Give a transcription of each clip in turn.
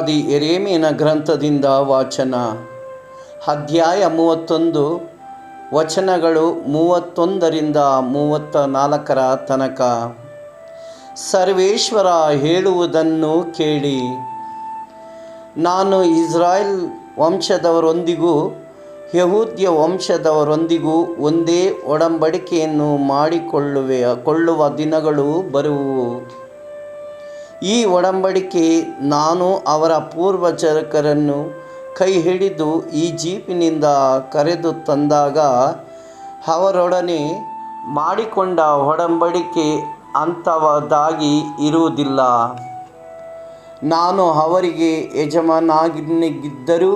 ಪ್ರವಾದಿ ಯೆರೆಮೀಯನ ಗ್ರಂಥದಿಂದ ವಾಚನ. ಅಧ್ಯಾಯ 31, ವಚನಗಳು 31ರಿಂದ 34 ತನಕ. ಸರ್ವೇಶ್ವರ ಹೇಳುವುದನ್ನು ಕೇಳಿ. ನಾನು ಇಸ್ರಾಯೇಲ್ ವಂಶದವರೊಂದಿಗೂ ಯೆಹೂದ್ಯ ವಂಶದವರೊಂದಿಗೂ ಒಂದೇ ಒಡಂಬಡಿಕೆಯನ್ನು ಮಾಡಿಕೊಳ್ಳುವ ದಿನಗಳು ಬರುವವು. ಈ ಒಡಂಬಡಿಕೆ ನಾನು ಅವರ ಪೂರ್ವಜರನ್ನು ಕೈ ಹಿಡಿದು ಈಜಿಪ್ಟಿನಿಂದ ಕರೆದು ತಂದಾಗ ಅವರೊಡನೆ ಮಾಡಿಕೊಂಡ ಒಡಂಬಡಿಕೆ ಅಂಥದ್ದಾಗಿ ಇರುವುದಿಲ್ಲ. ನಾನು ಅವರಿಗೆ ಯಜಮಾನನಾಗಿದ್ದರೂ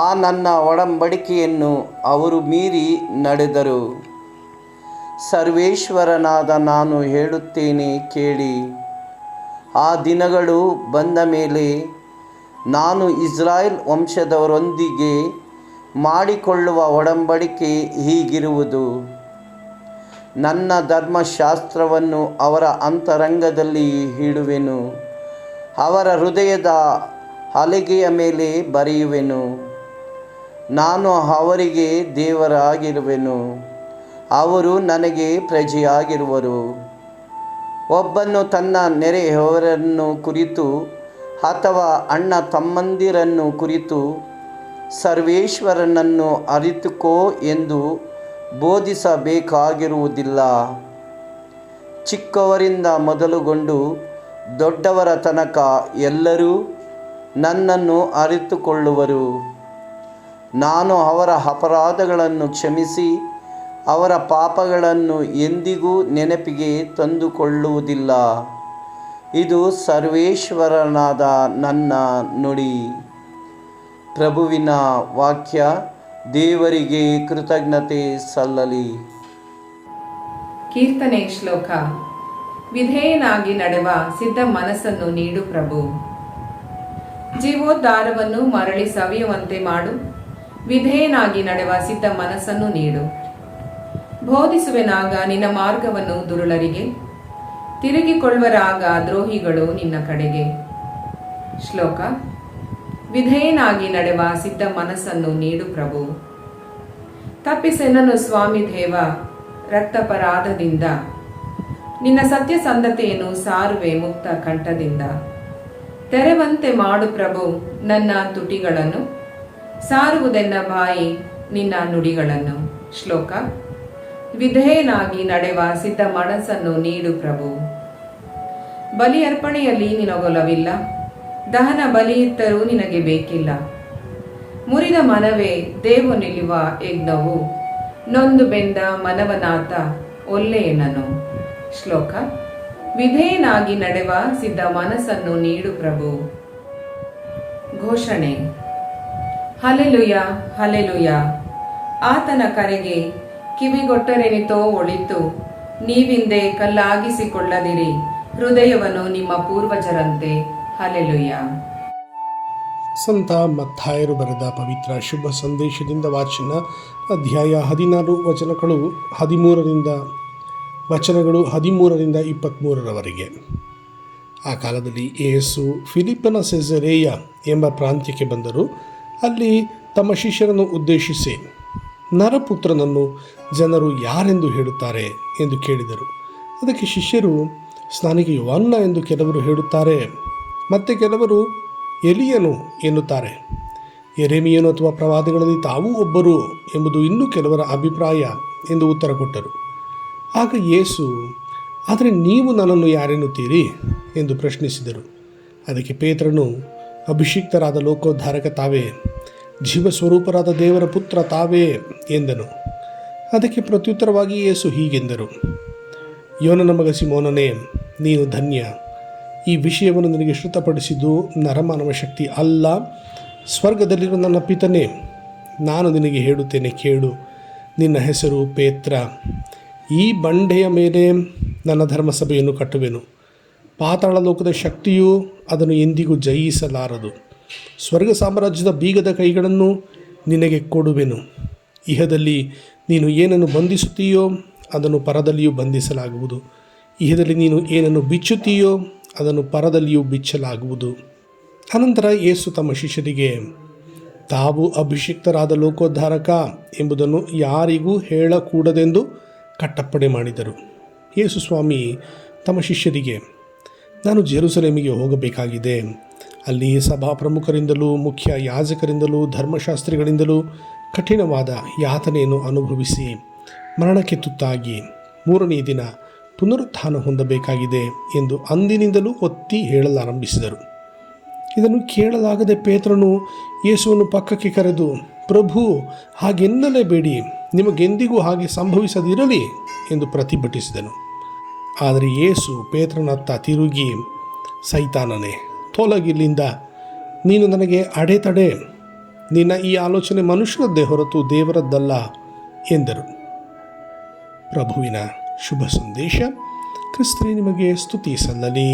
ಆ ನನ್ನ ಒಡಂಬಡಿಕೆಯನ್ನು ಅವರು ಮೀರಿ ನಡೆದರು. ಸರ್ವೇಶ್ವರನಾದ ನಾನು ಹೇಳುತ್ತೇನೆ ಕೇಳಿ. ಆ ದಿನಗಳು ಬಂದ ಮೇಲೆ ನಾನು ಇಸ್ರಾಯೇಲ್ ವಂಶದವರೊಂದಿಗೆ ಮಾಡಿಕೊಳ್ಳುವ ಒಡಂಬಡಿಕೆ ಹೀಗಿರುವುದು. ನನ್ನ ಧರ್ಮಶಾಸ್ತ್ರವನ್ನು ಅವರ ಅಂತರಂಗದಲ್ಲಿ ಇಡುವೆನು, ಅವರ ಹೃದಯದ ಹಲಗೆಯ ಮೇಲೆ ಬರೆಯುವೆನು. ನಾನು ಅವರಿಗೆ ದೇವರಾಗಿರುವೆನು, ಅವರು ನನಗೆ ಪ್ರಜೆಯಾಗಿರುವರು. ಒಬ್ಬನು ತನ್ನ ನೆರೆಯವರನ್ನು ಕುರಿತು ಅಥವಾ ಅಣ್ಣ ತಮ್ಮಂದಿರನ್ನು ಕುರಿತು ಸರ್ವೇಶ್ವರನನ್ನು ಅರಿತುಕೋ ಎಂದು ಬೋಧಿಸಬೇಕಾಗಿರುವುದಿಲ್ಲ. ಚಿಕ್ಕವರಿಂದ ಮೊದಲುಗೊಂಡು ದೊಡ್ಡವರ ತನಕ ಎಲ್ಲರೂ ನನ್ನನ್ನು ಅರಿತುಕೊಳ್ಳುವರು. ನಾನು ಅವರ ಅಪರಾಧಗಳನ್ನು ಕ್ಷಮಿಸಿ ಅವರ ಪಾಪಗಳನ್ನು ಎಂದಿಗೂ ನೆನಪಿಗೆ ತಂದುಕೊಳ್ಳುವುದಿಲ್ಲ. ಇದು ಸರ್ವೇಶ್ವರನಾದ ನನ್ನ ನುಡಿ. ಪ್ರಭುವಿನ ವಾಕ್ಯ. ದೇವರಿಗೆ ಕೃತಜ್ಞತೆ ಸಲ್ಲಲಿ. ಕೀರ್ತನೆ ಶ್ಲೋಕ. ವಿಧೇಯನಾಗಿ ನಡೆವ ಸಿದ್ಧ ಮನಸ್ಸನ್ನು ನೀಡು ಪ್ರಭು. ಜೀವೋದ್ಧಾರವನ್ನು ಮರಳಿ ಸವಿಯುವಂತೆ ಮಾಡು. ವಿಧೇಯನಾಗಿ ನಡೆವ ಸಿದ್ಧ ಮನಸ್ಸನ್ನು ನೀಡು. ಬೋಧಿಸುವೆನಾಗ ನಿನ್ನ ಮಾರ್ಗವನ್ನು ದುರುಳರಿಗೆ, ತಿರುಗಿಕೊಳ್ಳುವರಾಗ ದ್ರೋಹಿಗಳು ನಿನ್ನ ಕಡೆಗೆ. ಶ್ಲೋಕ. ವಿಧೇಯನಾಗಿ ನಡೆವ ಸಿದ್ಧ ಮನಸ್ಸನ್ನು ನೀಡು ಪ್ರಭು. ತಪ್ಪಿಸೆನನು ಸ್ವಾಮಿ ದೇವ ರಕ್ತಪರಾಧದಿಂದ, ನಿನ್ನ ಸತ್ಯಸಂಧತೆಯನ್ನು ಸಾರುವೆ ಮುಕ್ತ ಕಂಠದಿಂದ. ತೆರೆವಂತೆ ಮಾಡು ಪ್ರಭು ನನ್ನ ತುಟಿಗಳನ್ನು, ಸಾರುವುದೆನ್ನ ಬಾಯಿ ನಿನ್ನ ನುಡಿಗಳನ್ನು. ಶ್ಲೋಕ. ವಿಧೇಯನಾಗಿ ನಡೆವ ಸಿದ್ಧ ಮನಸ್ಸನ್ನು ನೀಡು ಪ್ರಭು. ಬಲಿ ಅರ್ಪಣೆಯಲ್ಲಿ ನಿನಗೊಲವಿಲ್ಲ, ದಹನ ಬಲಿಯಿತ್ತರೂ ನಿನಗೆ ಬೇಕಿಲ್ಲ. ಮುರಿದ ಮನವೇ ದೇವ ನಿಲ್ಲುವ ಯಜ್ಞವು, ನೊಂದು ಬೆಂದ ಮನವನಾಥ ಒಲ್ಲೆಯನನು. ಶ್ಲೋಕ. ವಿಧೇಯನಾಗಿ ನಡೆವ ಸಿದ್ಧ ಮನಸ್ಸನ್ನು ನೀಡು ಪ್ರಭು. ಘೋಷಣೆ. Hallelujah, hallelujah. ಆತನ ಕರೆಗೆ ಕಿವಿಗೊಟ್ಟರೆನಿತೋ ಒಳಿತು. ನೀವಿಂದೆ ಕಲ್ಲಾಗಿಸಿಕೊಳ್ಳದಿರಿ ಹೃದಯವನ್ನು ನಿಮ್ಮ ಪೂರ್ವಜರಂತೆ. ಹಲ್ಲೆಲೂಯ. ಸಂತ ಮತ್ತಾಯರು ಬರೆದ ಪವಿತ್ರ ಶುಭ ಸಂದೇಶದಿಂದ ವಾಚನ. ಅಧ್ಯಾಯ 16 ವಚನಗಳು 13ರಿಂದ 23ರವರೆಗೆ. ಆ ಕಾಲದಲ್ಲಿ ಯೇಸು ಫಿಲಿಪ್ಪನ ಸೆಸರೇಯ ಎಂಬ ಪ್ರಾಂತ್ಯಕ್ಕೆ ಬಂದರು. ಅಲ್ಲಿ ತಮ್ಮ ಶಿಷ್ಯರನ್ನು ಉದ್ದೇಶಿಸಿ, ನರಪುತ್ರನನ್ನು ಜನರು ಯಾರೆಂದು ಹೇಳುತ್ತಾರೆ ಎಂದು ಕೇಳಿದರು. ಅದಕ್ಕೆ ಶಿಷ್ಯರು, ಸ್ನಾನಿಕ ಯೋಹಾನ ಎಂದು ಕೆಲವರು ಹೇಳುತ್ತಾರೆ, ಮತ್ತೆ ಕೆಲವರು ಎಲಿಯನು ಎನ್ನುತ್ತಾರೆ. ಯೆರೆಮೀಯನು ಅಥವಾ ಪ್ರವಾದಿಗಳಲ್ಲಿ ತಾವೂ ಒಬ್ಬರು ಎಂಬುದು ಇನ್ನೂ ಕೆಲವರ ಅಭಿಪ್ರಾಯ ಎಂದು ಉತ್ತರ ಕೊಟ್ಟರು. ಆಗ ಯೇಸು, ಆದರೆ ನೀವು ನನ್ನನ್ನು ಯಾರೆನ್ನುತ್ತೀರಿ ಎಂದು ಪ್ರಶ್ನಿಸಿದರು. ಅದಕ್ಕೆ ಪೇತ್ರನು, ಅಭಿಷಿಕ್ತರಾದ ಲೋಕೋದ್ಧಾರಕ ತಾವೇ, ಜೀವಸ್ವರೂಪರಾದ ದೇವರ ಪುತ್ರ ತಾವೇ ಎಂದನು. ಅದಕ್ಕೆ ಪ್ರತ್ಯುತ್ತರವಾಗಿ ಯೇಸು ಹೀಗೆಂದರು, ಯೋನನ ಮಗ ಸಿಮೋನನೇ, ನೀನು ಧನ್ಯ. ಈ ವಿಷಯವನ್ನು ನಿನಗೆ ಶ್ರುತಪಡಿಸಿದ್ದು ನರಮಾನವ ಶಕ್ತಿ ಅಲ್ಲ, ಸ್ವರ್ಗದಲ್ಲಿರುವ ನನ್ನ ಪಿತನೇ. ನಾನು ನಿನಗೆ ಹೇಳುತ್ತೇನೆ ಕೇಳು. ನಿನ್ನ ಹೆಸರು ಪೇತ್ರ. ಈ ಬಂಡೆಯ ಮೇಲೆ ನನ್ನ ಧರ್ಮಸಭೆಯನ್ನು ಕಟ್ಟುವೆನು. ಪಾತಾಳ ಲೋಕದ ಶಕ್ತಿಯು ಅದನ್ನು ಎಂದಿಗೂ ಜಯಿಸಲಾರದು. ಸ್ವರ್ಗ ಸಾಮ್ರಾಜ್ಯದ ಬೀಗದ ಕೈಗಳನ್ನು ನಿನಗೆ ಕೊಡುವೆನು. ಇಹದಲ್ಲಿ ನೀನು ಏನನ್ನು ಬಂಧಿಸುತ್ತೀಯೋ ಅದನ್ನು ಪರದಲ್ಲಿಯೂ ಬಂಧಿಸಲಾಗುವುದು. ಇಹದಲ್ಲಿ ನೀನು ಏನನ್ನು ಬಿಚ್ಚುತ್ತೀಯೋ ಅದನ್ನು ಪರದಲ್ಲಿಯೂ ಬಿಚ್ಚಲಾಗುವುದು. ಅನಂತರ ಯೇಸು ತಮ್ಮ ಶಿಷ್ಯರಿಗೆ, ತಾವು ಅಭಿಷಿಕ್ತರಾದ ಲೋಕೋದ್ಧಾರಕ ಎಂಬುದನ್ನು ಯಾರಿಗೂ ಹೇಳಕೂಡದೆಂದು ಕಟ್ಟಪ್ಪಣೆ ಮಾಡಿದರು. ಯೇಸು ಸ್ವಾಮಿ ತಮ್ಮ ಶಿಷ್ಯರಿಗೆ, ನಾನು ಜೆರುಸಲೇಮಿಗೆ ಹೋಗಬೇಕಾಗಿದೆ. ಅಲ್ಲಿ ಸಭಾ ಪ್ರಮುಖರಿಂದಲೂ ಮುಖ್ಯ ಯಾಜಕರಿಂದಲೂ ಧರ್ಮಶಾಸ್ತ್ರಿಗಳಿಂದಲೂ ಕಠಿಣವಾದ ಯಾತನೆಯನ್ನು ಅನುಭವಿಸಿ ಮರಣಕ್ಕೆ ತುತ್ತಾಗಿ 3ನೇ ದಿನ ಪುನರುತ್ಥಾನ ಹೊಂದಬೇಕಾಗಿದೆ ಎಂದು ಅಂದಿನಿಂದಲೂ ಒತ್ತಿ ಹೇಳಲಾರಂಭಿಸಿದರು. ಇದನ್ನು ಕೇಳಲಾಗದೆ ಪೇತ್ರನು ಯೇಸುವನ್ನು ಪಕ್ಕಕ್ಕೆ ಕರೆದು, ಪ್ರಭು, ಹಾಗೆನ್ನಲೇಬೇಡಿ, ನಿಮಗೆಂದಿಗೂ ಹಾಗೆ ಸಂಭವಿಸದಿರಲಿ ಎಂದು ಪ್ರತಿಭಟಿಸಿದನು. ಆದರೆ ಯೇಸು ಪೇತ್ರನತ್ತ ತಿರುಗಿ, ಸೈತಾನನೇ, ತೊಲಗಿಲ್ಲಿಂದ, ನೀನು ನನಗೆ ಅಡೆತಡೆ, ನಿನ್ನ ಈ ಆಲೋಚನೆ ಮನುಷ್ಯರದ್ದೇ ಹೊರತು ದೇವರದ್ದಲ್ಲ ಎಂದರು. ಪ್ರಭುವಿನ ಶುಭ ಸಂದೇಶ. ಕ್ರಿಸ್ತನೇ ನಿಮಗೆ ಸ್ತುತಿ ಸಲ್ಲಲಿ.